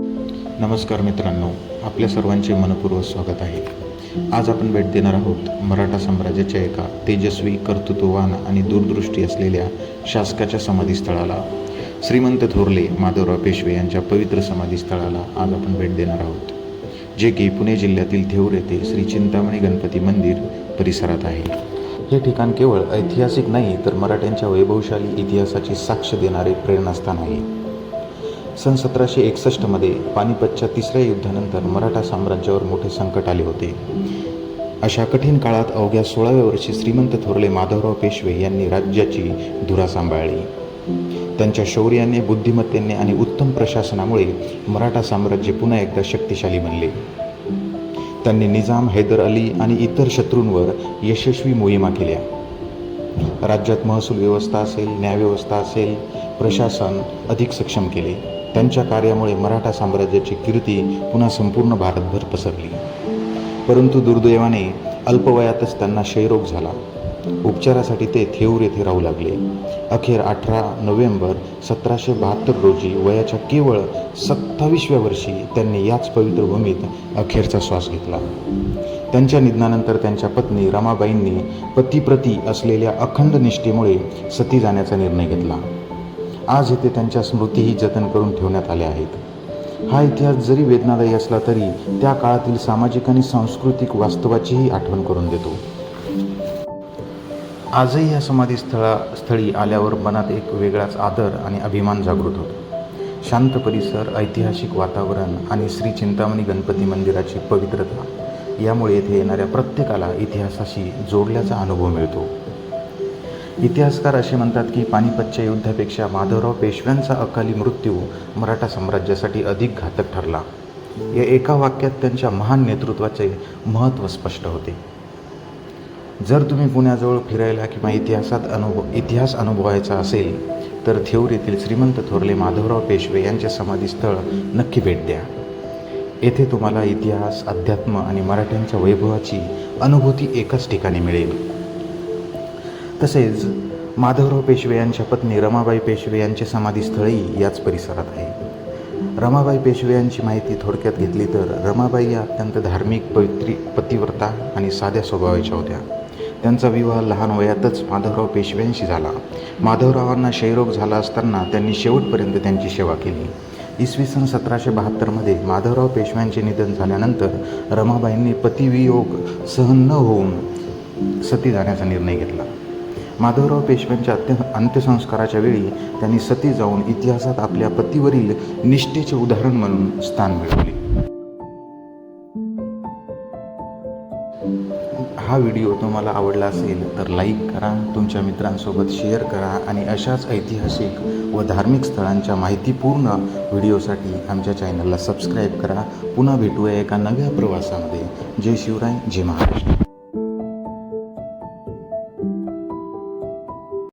नमस्कार मित्रांनो, आपल्या सर्वांचे मनपूर्वक स्वागत आहे. आज आपण भेट देणार आहोत मराठा साम्राज्याच्या एका तेजस्वी, कर्तृत्ववान आणि दूरदृष्टी असलेल्या शासकाच्या समाधीस्थळाला. श्रीमंत थोरले माधवराव पेशवे यांच्या पवित्र समाधीस्थळाला आज आपण भेट देणार आहोत, जे की पुणे जिल्ह्यातील थेऊर येथे श्री चिंतामणी गणपती मंदिर परिसरात आहे. हे ठिकाण केवळ ऐतिहासिक नाही, तर मराठ्यांच्या वैभवशाली इतिहासाची साक्ष देणारे प्रेरणास्थान आहे. सन 1761 पानिपतच्या तिसऱ्या युद्धानंतर मराठा साम्राज्यावर मोठे संकट आले होते. अशा कठीण काळात अवघ्या 16व्या वर्षी श्रीमंत थोरले माधवराव पेशवे यांनी राज्याची धुरा सांभाळली. त्यांच्या शौर्याने, बुद्धिमत्तेने आणि उत्तम प्रशासनामुळे मराठा साम्राज्य पुन्हा एकदा शक्तिशाली बनले. त्यांनी निजाम, हैदर अली आणि इतर शत्रूंवर यशस्वी मोहिमा केल्या. राज्यात महसूल व्यवस्था असेल, न्यायव्यवस्था असेल, प्रशासन अधिक सक्षम केले. त्यांच्या कार्यामुळे मराठा साम्राज्याची कीर्ती पुन्हा संपूर्ण भारतभर पसरली. परंतु दुर्दैवाने अल्पवयातच त्यांना क्षयरोग झाला. उपचारासाठी ते थेऊर येथे राहू लागले. अखेर 18 नोव्हेंबर 1772 रोजी वयाच्या केवळ 27व्या वर्षी त्यांनी याच पवित्र भूमीत अखेरचा श्वास घेतला. त्यांच्या निधनानंतर त्यांच्या पत्नी रमाबाईंनी पतीप्रती असलेल्या अखंड निष्ठेमुळे सती जाण्याचा निर्णय घेतला. आज येथे त्यांच्या स्मृतीही जतन करून ठेवण्यात आल्या आहेत. हा इतिहास जरी वेदनादायी असला तरी त्या काळातील सामाजिक आणि सांस्कृतिक वास्तवाचीही आठवण करून देतो. आजही या समाधीस्थळी आल्यावर मनात एक वेगळाच आदर आणि अभिमान जागृत होतो. शांत परिसर, ऐतिहासिक वातावरण आणि श्री चिंतामणी गणपती मंदिराची पवित्रता यामुळे येथे येणाऱ्या प्रत्येकाला इतिहासाशी जोडल्याचा अनुभव मिळतो. इतिहासकार असे म्हणतात की पानिपतच्या युद्धापेक्षा माधवराव पेशव्यांचा अकाली मृत्यू मराठा साम्राज्यासाठी अधिक घातक ठरला. या एका वाक्यात त्यांच्या महान नेतृत्वाचे महत्त्व स्पष्ट होते. जर तुम्ही पुण्याजवळ फिरायला किंवा इतिहास अनुभवायचा असेल तर थेऊर येथील श्रीमंत थोरले माधवराव पेशवे यांचे समाधीस्थळ नक्की भेट द्या. येथे तुम्हाला इतिहास, अध्यात्म आणि मराठ्यांच्या वैभवाची अनुभूती एकाच ठिकाणी मिळेल. तसेच माधवराव पेशवे यांच्या पत्नी रमाबाई पेशवे यांचे समाधीस्थळही याच परिसरात आहे. रमाबाई पेशवे यांची माहिती थोडक्यात घेतली तर रमाबाई या अत्यंत धार्मिक, पतिव्रता आणि साध्या स्वभावाच्या होत्या. त्यांचा विवाह लहान वयातच माधवराव पेशव्यांशी झाला. माधवरावांना क्षयरोग झाला असताना त्यांनी शेवटपर्यंत त्यांची सेवा केली. इसवी सन 1772 माधवराव पेशव्यांचे निधन झाल्यानंतर रमाबाईंनी पतिवियोग सहन न होऊन सती जाण्याचा निर्णय घेतला. माधवराव पेशव्यांच्या अंत्यसंस्काराच्या वेळी त्यांनी सती जाऊन इतिहासात आपल्या पतीवरील निष्ठेचे उदाहरण म्हणून स्थान मिळवले. हा व्हिडिओ तुम्हाला आवडला असेल तर लाईक करा, तुमच्या मित्रांसोबत शेअर करा आणि अशाच ऐतिहासिक व धार्मिक स्थळांच्या माहितीपूर्ण व्हिडिओसाठी आमच्या चॅनलला सबस्क्राईब करा. पुन्हा भेटूया एका नव्या प्रवासामध्ये. जय शिवराय, जय महाराष्ट्र.